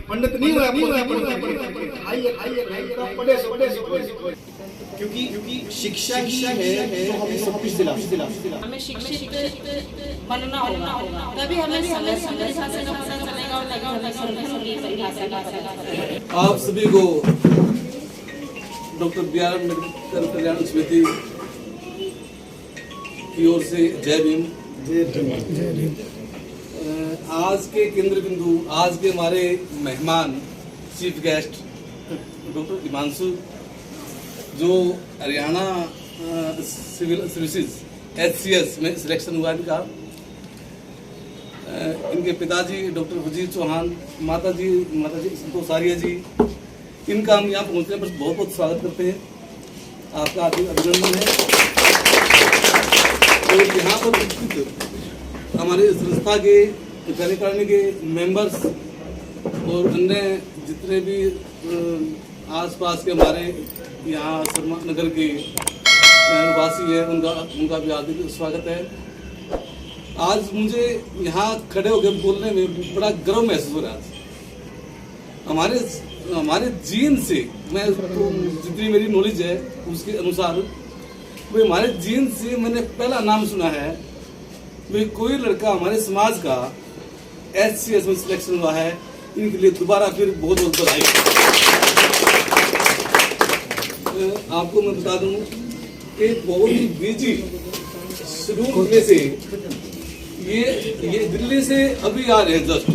पंडित नहीं हुआ क्योंकि शिक्षा ही है तो हमें सब कुछ दिला। हमें शिक्षित बनना होगा, तभी हमें संघर्ष से पता चलेगा और आप सभी को डॉक्टर बी.आर. अम्बेडकर कल्याण समिति की ओर से जय भीम। आज के केंद्र बिंदु, आज के हमारे मेहमान चीफ गेस्ट डॉक्टर हिमांशु, जो हरियाणा सिविल सर्विसेज HCS में सिलेक्शन हुआ इनका। इनके पिताजी डॉक्टर वजीर चौहान, माताजी संतोष आर्य जी, इनका हम यहाँ पहुँचने पर बहुत बहुत स्वागत करते हैं। आपका अभिनंदन है। और यहाँ पर हमारे संस्था के कार्यकारिणी के मेंबर्स और अन्य जितने भी आसपास के हमारे यहाँ शर्मा नगर के वासी हैं, उनका भी हार्दिक स्वागत है। आज मुझे यहाँ खड़े होकर बोलने में बड़ा गर्व महसूस हो रहा है। हमारे जीन से, मैं तो जितनी मेरी नॉलेज है उसके अनुसार, वो हमारे जीन से मैंने पहला नाम सुना है, वे कोई लड़का हमारे समाज का HCS में सिलेक्शन हुआ है। इनके लिए दोबारा फिर बहुत बहुत बधाई। आपको मैं बता दूं कि बहुत ही बिजी शेड्यूल में से ये दिल्ली से अभी आ रहे हैं जस्ट।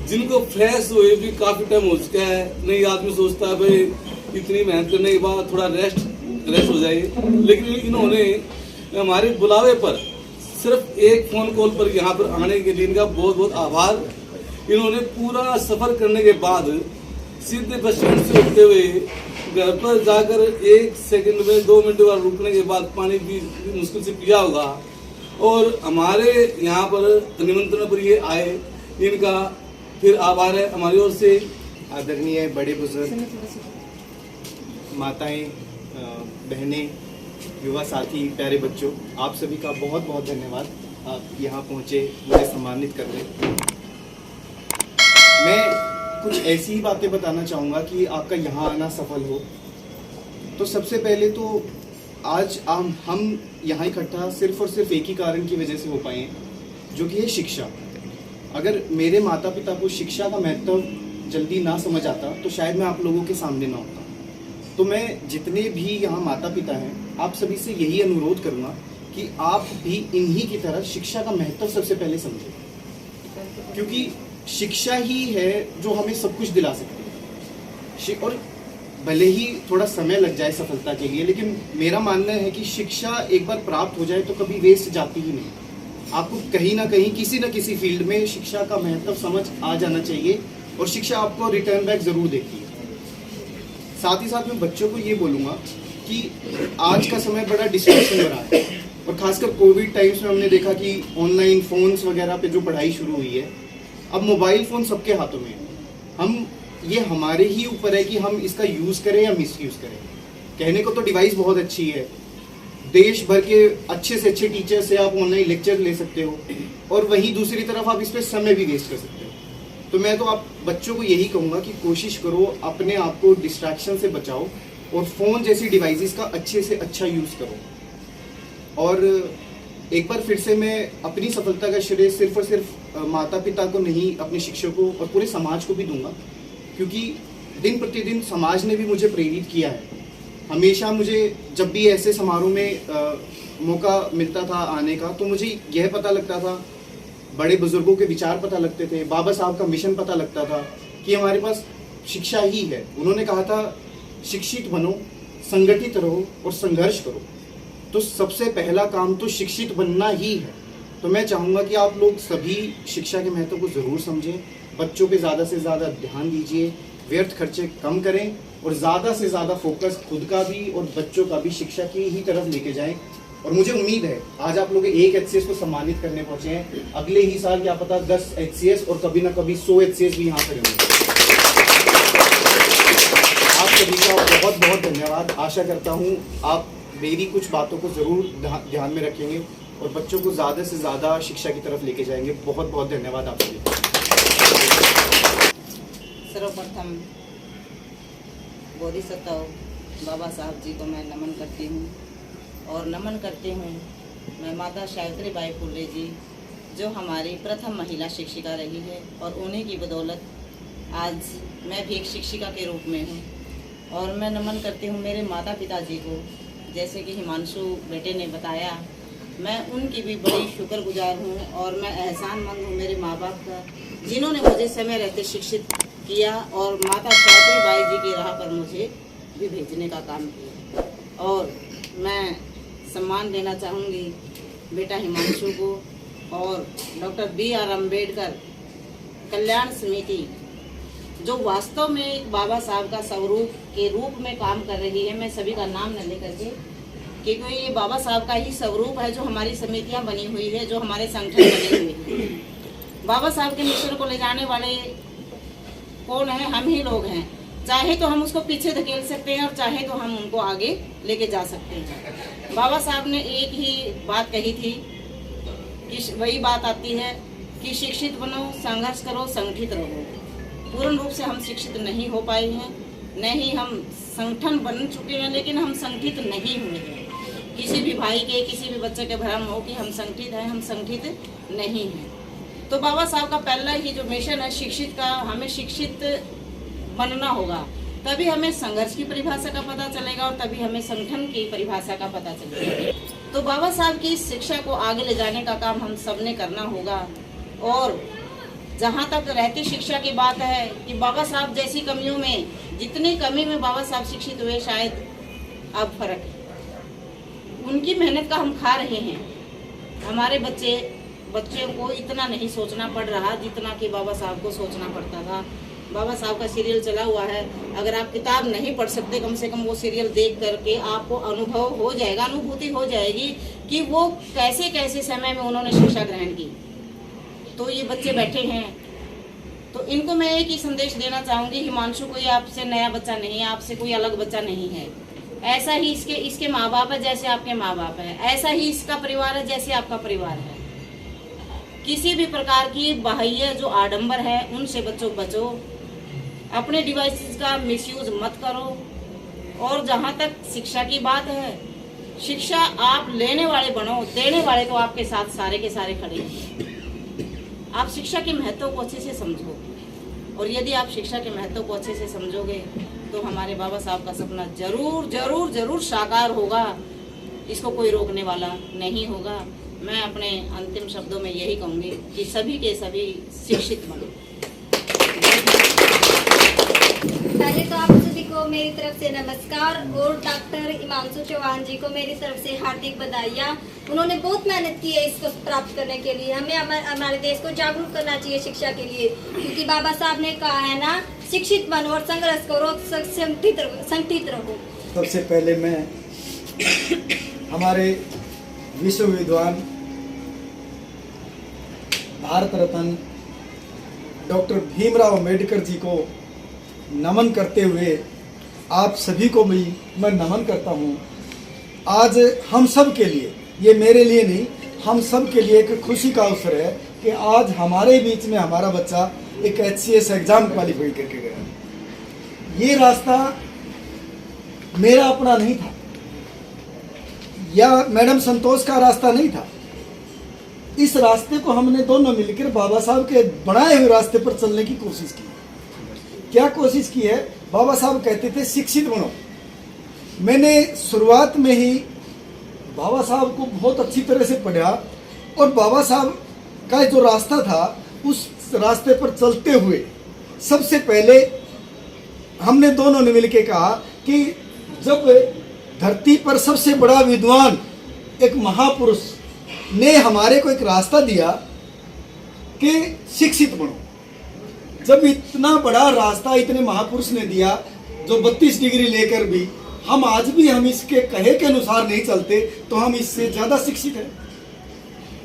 जिनको फ्रेश हुए भी काफी टाइम हो चुका है। नहीं आदमी सोचता है भाई इतनी मेहनत करने के बाद थोड़ा रेस्ट हो जाए, लेकिन इन्होंने हमारे बुलावे पर सिर्फ एक फोन कॉल पर यहाँ पर आने के लिए इनका बहुत बहुत आभार। इन्होंने पूरा सफर करने के बाद सीधे बस स्टैंड से उठते हुए घर पर जाकर 1 सेकंड में 2 मिनट बाद रुकने के बाद पानी भी मुश्किल से पिया होगा, और हमारे यहाँ पर निमंत्रण पर ये आए। इनका फिर आभार है हमारी ओर से। आदरणीय बड़े बुजुर्ग, माताएं, बहनें, युवा साथी, प्यारे बच्चों, आप सभी का बहुत बहुत धन्यवाद। आप यहाँ पहुँचे, मुझे सम्मानित कर रहे। मैं कुछ ऐसी ही बातें बताना चाहूँगा कि आपका यहाँ आना सफल हो। तो सबसे पहले तो आज हम यहाँ इकट्ठा सिर्फ और सिर्फ एक ही कारण की वजह से हो पाए हैं, जो कि है शिक्षा। अगर मेरे माता पिता को शिक्षा का महत्व जल्दी ना समझ आता तो शायद मैं आप लोगों के सामने ना होता। तो मैं जितने भी यहाँ माता पिता हैं, आप सभी से यही अनुरोध करूँगा कि आप भी इन्हीं की तरह शिक्षा का महत्व सबसे पहले समझें, क्योंकि शिक्षा ही है जो हमें सब कुछ दिला सकती है। और भले ही थोड़ा समय लग जाए सफलता के लिए, लेकिन मेरा मानना है कि शिक्षा एक बार प्राप्त हो जाए तो कभी वेस्ट जाती ही नहीं। आपको कहीं ना कहीं किसी न किसी फील्ड में शिक्षा का महत्व समझ आ जाना चाहिए, और शिक्षा आपको रिटर्न बैक जरूर देती है। साथ ही साथ मैं बच्चों को ये बोलूँगा कि आज का समय बड़ा डिस्ट्रैक्शन हो रहा है, और खासकर कोविड टाइम्स में हमने देखा कि ऑनलाइन फोन्स वगैरह पे जो पढ़ाई शुरू हुई है, अब मोबाइल फ़ोन सबके हाथों में है। ये हमारे ही ऊपर है कि हम इसका यूज़ करें या मिसयूज़ करें। कहने को तो डिवाइस बहुत अच्छी है, देश भर के अच्छे से अच्छे टीचर से आप ऑनलाइन लेक्चर ले सकते हो, और वहीं दूसरी तरफ आप इस पर समय भी वेस्ट कर सकते हो। तो मैं तो आप बच्चों को यही कहूँगा कि कोशिश करो, अपने आप को डिस्ट्रैक्शन से बचाओ, और फ़ोन जैसी डिवाइसेस का अच्छे से अच्छा यूज़ करो। और एक बार फिर से मैं अपनी सफलता का श्रेय सिर्फ और सिर्फ माता पिता को नहीं, अपने शिक्षकों और पूरे समाज को भी दूंगा, क्योंकि दिन प्रतिदिन समाज ने भी मुझे प्रेरित किया है। हमेशा मुझे जब भी ऐसे समारोह में मौका मिलता था आने का, तो मुझे यह पता लगता था, बड़े बुजुर्गों के विचार पता लगते थे, बाबा साहब का मिशन पता लगता था कि हमारे पास शिक्षा ही है। उन्होंने कहा था शिक्षित बनो, संगठित रहो और संघर्ष करो। तो सबसे पहला काम तो शिक्षित बनना ही है। तो मैं चाहूँगा कि आप लोग सभी शिक्षा के महत्व को ज़रूर समझें, बच्चों पे ज़्यादा से ज़्यादा ध्यान दीजिए, व्यर्थ खर्चे कम करें, और ज़्यादा से ज़्यादा फोकस खुद का भी और बच्चों का भी शिक्षा की ही तरफ लेके जाएं। और मुझे उम्मीद है आज आप लोग एक HCS को सम्मानित करने पहुँचे हैं, अगले ही साल क्या पता 10 HCS और कभी ना कभी 100 HCS भी यहाँ पर होंगे। धन्यवाद। आशा करता हूँ आप मेरी कुछ बातों को ज़रूर ध्यान में रखेंगे और बच्चों को ज़्यादा से ज़्यादा शिक्षा की तरफ लेके जाएंगे। बहुत बहुत धन्यवाद आप सभी। सर्वप्रथम बोधिसत्व बाबा साहब जी को मैं नमन करती हूँ और नमन करती हूँ मैं माता सावित्री बाई फुले जी, जो हमारी प्रथम महिला शिक्षिका रही है और उन्हीं की बदौलत आज मैं भी एक शिक्षिका के रूप में हूँ। और मैं नमन करती हूँ मेरे माता पिता जी को, जैसे कि हिमांशु बेटे ने बताया, मैं उनकी भी बड़ी शुक्रगुजार हूँ और मैं एहसानमंद हूँ मेरे माँ बाप का, जिन्होंने मुझे समय रहते शिक्षित किया और माता सावित्री बाई जी की राह पर मुझे भी भेजने का काम किया। और मैं सम्मान देना चाहूँगी बेटा हिमांशु को और डॉक्टर B.R. अम्बेडकर कल्याण समिति, जो वास्तव में एक बाबा साहब का स्वरूप के रूप में काम कर रही है। मैं सभी का नाम न लेकर के, क्योंकि ये बाबा साहब का ही स्वरूप है जो हमारी समितियां बनी हुई है, जो हमारे संगठन बने हुए हैं। बाबा साहब के मिशन को ले जाने वाले कौन है? हम ही लोग हैं। चाहे तो हम उसको पीछे धकेल सकते हैं और चाहे तो हम उनको आगे लेके जा सकते हैं। बाबा साहब ने एक ही बात कही थी कि वही बात आती है कि शिक्षित बनो, संघर्ष करो, संगठित रहो। पूर्ण रूप से हम शिक्षित नहीं हो पाए हैं, न ही हम संगठन बन चुके हैं, लेकिन हम संगठित नहीं हुए हैं। किसी भी भाई के, किसी भी बच्चे के भ्रम हो कि हम संगठित हैं, हम संगठित नहीं हैं। तो बाबा साहब का पहला ही जो मिशन है शिक्षित का, हमें शिक्षित बनना होगा, तभी हमें संघर्ष की परिभाषा का पता चलेगा और तभी हमें संगठन की परिभाषा का पता चलेगा। तो बाबा साहब की शिक्षा को आगे ले जाने का काम हम सब ने करना होगा। और जहाँ तक रहती शिक्षा की बात है कि बाबा साहब जैसी कमियों में, जितनी कमी में बाबा साहब शिक्षित हुए, शायद अब फर्क है। उनकी मेहनत का हम खा रहे हैं। हमारे बच्चों को इतना नहीं सोचना पड़ रहा जितना कि बाबा साहब को सोचना पड़ता था। बाबा साहब का सीरियल चला हुआ है, अगर आप किताब नहीं पढ़ सकते, कम से कम वो सीरियल देख करके आपको अनुभव हो जाएगा, अनुभूति हो जाएगी कि वो कैसे कैसे समय में उन्होंने शिक्षा ग्रहण की। तो ये बच्चे बैठे हैं, तो इनको मैं एक ही संदेश देना चाहूँगी, हिमांशु कोई आपसे नया बच्चा नहीं है, आपसे कोई अलग बच्चा नहीं है। ऐसा ही इसके माँ बाप है जैसे आपके माँ बाप है, ऐसा ही इसका परिवार है जैसे आपका परिवार है। किसी भी प्रकार की बाह्य जो आडंबर है उनसे बचो। अपने डिवाइसेस का मिसयूज मत करो। और जहाँ तक शिक्षा की बात है, शिक्षा आप लेने वाले बनो, देने वाले तो आपके साथ सारे के सारे खड़े हैं। आप शिक्षा के महत्व को अच्छे से समझो, और यदि आप शिक्षा के महत्व को अच्छे से समझोगे तो हमारे बाबा साहब का सपना जरूर जरूर जरूर साकार होगा। इसको कोई रोकने वाला नहीं होगा। मैं अपने अंतिम शब्दों में यही कहूँगी कि सभी के सभी शिक्षित बनो। पहले तो आप सभी को मेरी तरफ से नमस्कार और डॉक्टर हिमांशु चौहान जी को मेरी तरफ से हार्दिक बधाइयाँ। उन्होंने बहुत मेहनत की है इसको प्राप्त करने के लिए। हमें हमारे देश को जागरूक करना चाहिए शिक्षा के लिए, क्योंकि बाबा साहब ने कहा है ना, शिक्षित बनो और संघर्ष करो, संगठित रहो। सबसे पहले मैं हमारे विश्व विद्वान भारत रत्न डॉक्टर भीमराव अम्बेडकर जी को नमन करते हुए आप सभी को भी मैं नमन करता हूँ। आज हम सब के लिए, ये मेरे लिए नहीं, हम सब के लिए एक खुशी का अवसर है कि आज हमारे बीच में हमारा बच्चा एक HCS एग्जाम क्वालिफाई करके गया। ये रास्ता मेरा अपना नहीं था या मैडम संतोष का रास्ता नहीं था। इस रास्ते को हमने दोनों मिलकर बाबा साहब के बनाए हुए रास्ते पर चलने की कोशिश की। क्या कोशिश की है? बाबा साहब कहते थे शिक्षित बनो। मैंने शुरुआत में ही बाबा साहब को बहुत अच्छी तरह से पढ़ा और बाबा साहब का जो रास्ता था उस रास्ते पर चलते हुए सबसे पहले हमने दोनों ने मिलकर कहा कि जब धरती पर सबसे बड़ा विद्वान एक महापुरुष ने हमारे को एक रास्ता दिया कि शिक्षित बनो, जब इतना बड़ा रास्ता इतने महापुरुष ने दिया जो 32 डिग्री लेकर भी हम आज भी हम इसके कहे के अनुसार नहीं चलते तो हम इससे ज़्यादा शिक्षित हैं।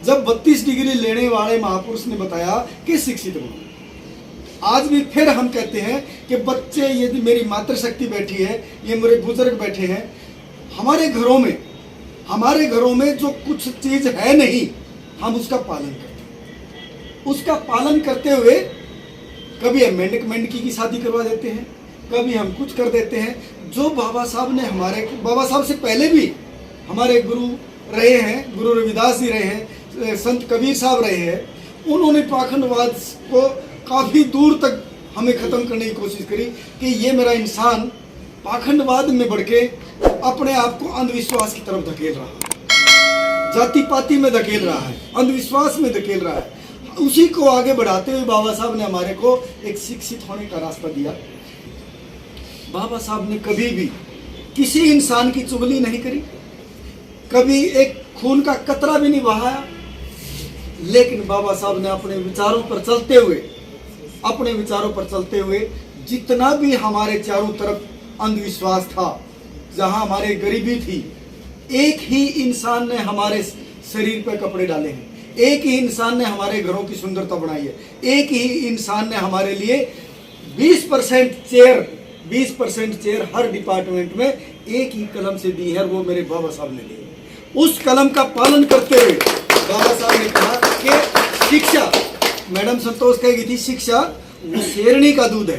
जब 32 डिग्री लेने वाले महापुरुष ने बताया कि शिक्षित बनो, आज भी फिर हम कहते हैं कि बच्चे, यदि मेरी मातृशक्ति बैठी है, ये मेरे बुजुर्ग बैठे हैं, हमारे घरों में जो कुछ चीज है नहीं, हम उसका पालन करते हैं। उसका पालन करते हुए कभी हम मेंढकी की शादी करवा देते हैं, कभी हम कुछ कर देते हैं। जो बाबा साहब से पहले भी हमारे गुरु रहे हैं, गुरु रविदास जी रहे हैं, संत कबीर साहब रहे हैं, उन्होंने पाखंडवाद को काफी दूर तक हमें खत्म करने की कोशिश करी कि ये मेरा इंसान पाखंडवाद में बढ़ के अपने आप को अंधविश्वास की तरफ धकेल रहा है, जाति पाति में धकेल रहा है, अंधविश्वास में धकेल रहा है। उसी को आगे बढ़ाते हुए बाबा साहब ने हमारे को एक शिक्षित होने का रास्ता दिया। बाबा साहब ने कभी भी किसी इंसान की चुगली नहीं करी, कभी एक खून का कतरा भी नहीं बहाया, लेकिन बाबा साहब ने अपने विचारों पर चलते हुए जितना भी हमारे चारों तरफ अंधविश्वास था, जहां हमारे गरीबी थी, एक ही इंसान ने हमारे शरीर पर कपड़े डाले हैं, एक ही इंसान ने हमारे घरों की सुंदरता बनाई है, एक ही इंसान ने हमारे लिए 20% चेयर हर डिपार्टमेंट में एक ही कलम से दी है, वो मेरे बाबा साहब ने दी। उस कलम का पालन करते हुए बाबा साहब ने कहा कि शिक्षा, मैडम संतोष कही थी, शिक्षा वो शेरनी का दूध है,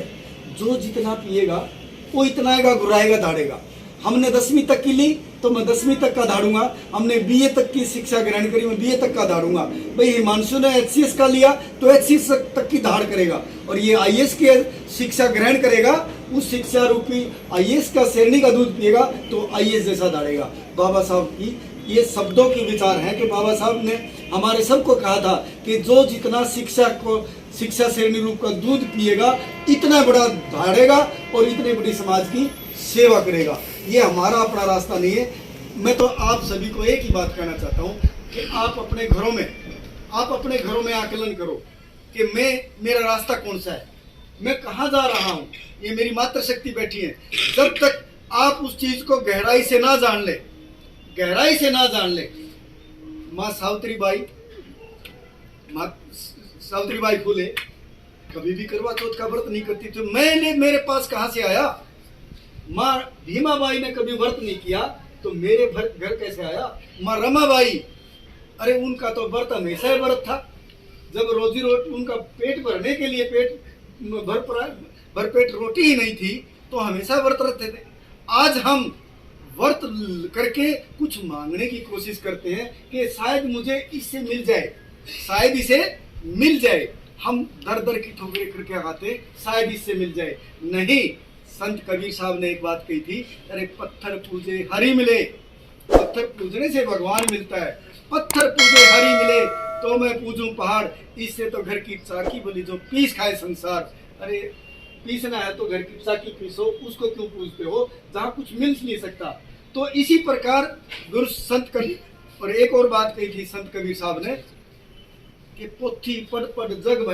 जो जितना पिएगा वो इतना आएगा, गुराएगा, दाढ़ेगा। हमने 10वीं तक की ली तो मैं 10वीं तक का दाढ़ूंगा, हमने बीए तक की शिक्षा ग्रहण करी, मैं बीए तक का दाढ़ूंगा। भाई हिमांशु ने एचसीएस का लिया तो एचसीएस तक की धाड़ करेगा, और ये आईएएस की शिक्षा ग्रहण करेगा, उस शिक्षा रूपी आईएएस का शेरनी का दूध पिएगा तो आईएएस जैसा दाढ़ेगा। बाबा साहब की ये शब्दों के विचार हैं कि बाबा साहब ने हमारे सबको कहा था कि जो जितना शिक्षा शेरनी रूप का दूध पिएगा, इतना बड़ा धाड़ेगा और इतने बड़ी समाज की सेवा करेगा। ये हमारा अपना रास्ता नहीं है। मैं तो आप सभी को एक ही बात कहना चाहता हूँ कि आप अपने घरों में आकलन करो कि मेरा रास्ता कौन सा है, मैं कहाँ जा रहा हूँ। ये मेरी मातृशक्ति बैठी है। जब तक आप उस चीज को गहराई से ना जान ले, माँ सावित्री बाई फुले कभी भी करवा चौथ का व्रत नहीं करती थी। मेरे पास कहाँ से आया? माँ भीमाबाई ने कभी व्रत नहीं किया तो मेरे घर कैसे आया? माँ रमाबाई, अरे उनका तो व्रत हमेशा व्रत था। जब रोजी रोटी उनका पेट भरने के लिए भरपेट रोटी ही नहीं थी तो हमेशा व्रत रहते थे। आज हम व्रत करके कुछ मांगने की कोशिश करते हैं कि शायद मुझे इससे मिल जाए, हम दर की ठोकरें करके आते, शायद इससे मिल जाए। नहीं, संत कबीर साहब ने एक बात कही थी, अरे पत्थर पूजे हरि मिले, पत्थर पूजने से भगवान मिलता है। पत्थर पूजे हरि मिले तो मैं पूजूं पहाड़, इससे तो घर की चाकी बोली जो पीस खाए संसार। अरे पीसना है तो घर की चाकी पीसो, उसको क्यों पूजते हो जहाँ कुछ मिल नहीं सकता। तो इसी प्रकार गुरु संत कबीर, और एक और बात कही थी संत कबीर साहब ने कि पोथी पढ़ पढ़ जग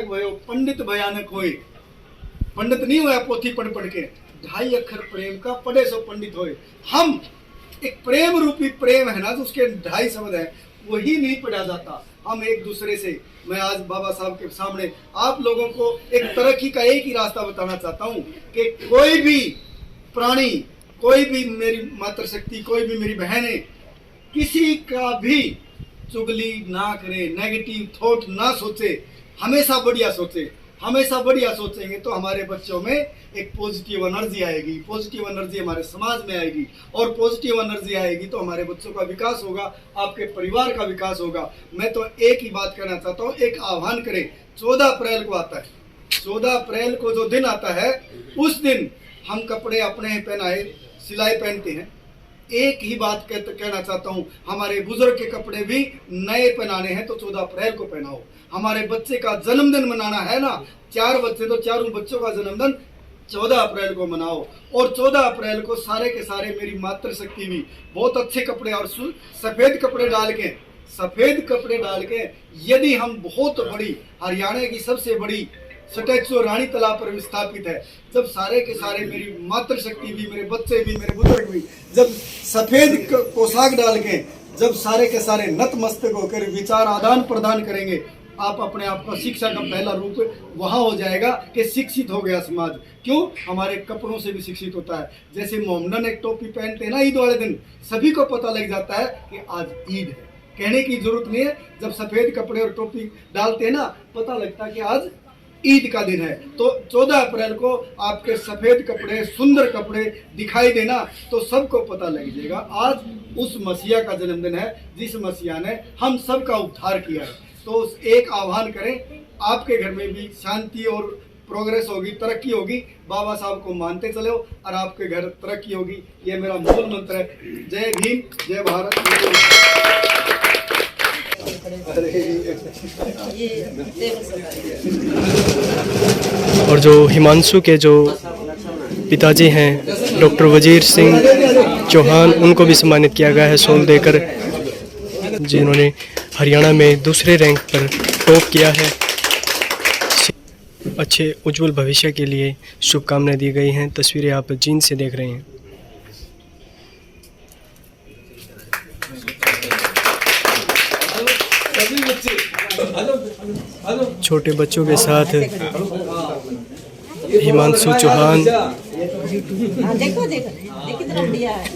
भयो, पंडित भयानक होए। पंडित नहीं हुआ पोथी पढ़ पढ़ के, 2.5 अक्षर प्रेम का पढ़े सो पंडित होए। हम एक प्रेम रूपी प्रेम है ना, जो उसके 2.5 शब्द है, वही नहीं पढ़ा जाता। हम एक दूसरे से, मैं आज बाबा साहब के सामने आप लोगों को एक तरक्की का एक ही रास्ता बताना चाहता हूँ कि कोई भी प्राणी, कोई भी मेरी मातृशक्ति, कोई भी मेरी बहनें, किसी का भी चुगली ना करे, नेगेटिव थॉट ना सोचे, हमेशा बढ़िया सोचेंगे तो हमारे बच्चों में एक पॉजिटिव एनर्जी आएगी, पॉजिटिव एनर्जी हमारे समाज में आएगी, और पॉजिटिव एनर्जी आएगी तो हमारे बच्चों का विकास होगा, आपके परिवार का विकास होगा। मैं तो एक ही बात कहना चाहता हूँ, एक आह्वान करें। 14 अप्रैल को आता है, 14 अप्रैल को जो दिन आता है, उस दिन हम कपड़े अपने पहनाए सिलाई पहनते हैं। एक ही बात कहना चाहता हूँ, हमारे बुजुर्ग के कपड़े भी नए पहनाने हैं तो 14 अप्रैल को पहनाओ। हमारे बच्चे का जन्मदिन मनाना है ना, 4 बच्चे तो चारों बच्चों का जन्मदिन 14 अप्रैल को मनाओ। और 14 अप्रैल को सारे के सारे मेरी मातृशक्ति भी बहुत अच्छे कपड़े और सफेद कपड़े डाल के यदि हम बहुत बड़ी, हरियाणा की सबसे बड़ी स्टैचू रानी तालाब पर विस्थापित है, जब सारे के सारे मेरी मातृशक्ति भी, मेरे बच्चे भी, मेरे बुजुर्ग भी जब सफेद पोशाक डाल के, जब सारे के सारे नतमस्तक होकर विचार आदान प्रदान करेंगे, आप अपने आप का शिक्षा का पहला रूप वहाँ हो जाएगा कि शिक्षित हो गया समाज। क्यों? हमारे कपड़ों से भी शिक्षित होता है। जैसे मोमडन एक टोपी पहनते हैं ना ईद वाले दिन, सभी को पता लग जाता है कि आज ईद है। कहने की जरूरत नहीं है, जब सफ़ेद कपड़े और टोपी डालते हैं ना, पता लगता है कि आज ईद का दिन है। तो 14 अप्रैल को आपके सफ़ेद कपड़े, सुंदर कपड़े दिखाई देना तो सबको पता लग जाएगा आज उस मसीहा का जन्मदिन है जिस मसीहा ने हम सब का उद्धार किया है। तो एक आह्वान करें, आपके घर में भी शांति और प्रोग्रेस होगी, तरक्की होगी। बाबा साहब को मानते चलो और आपके घर तरक्की होगी। ये मेरा मूल मंत्र है। जय भीम, जय भारत। और जो हिमांशु के जो पिताजी हैं डॉक्टर वजीर सिंह चौहान, उनको भी सम्मानित किया गया है शॉल देकर, जिन्होंने हरियाणा में दूसरे रैंक पर टॉप किया है। अच्छे उज्जवल भविष्य के लिए शुभकामनाएं दी गई हैं। तस्वीरें आप जींद से देख रहे हैं। छोटे बच्चों के साथ हिमांशु चौहान। देखो देखो कितना बढ़िया है।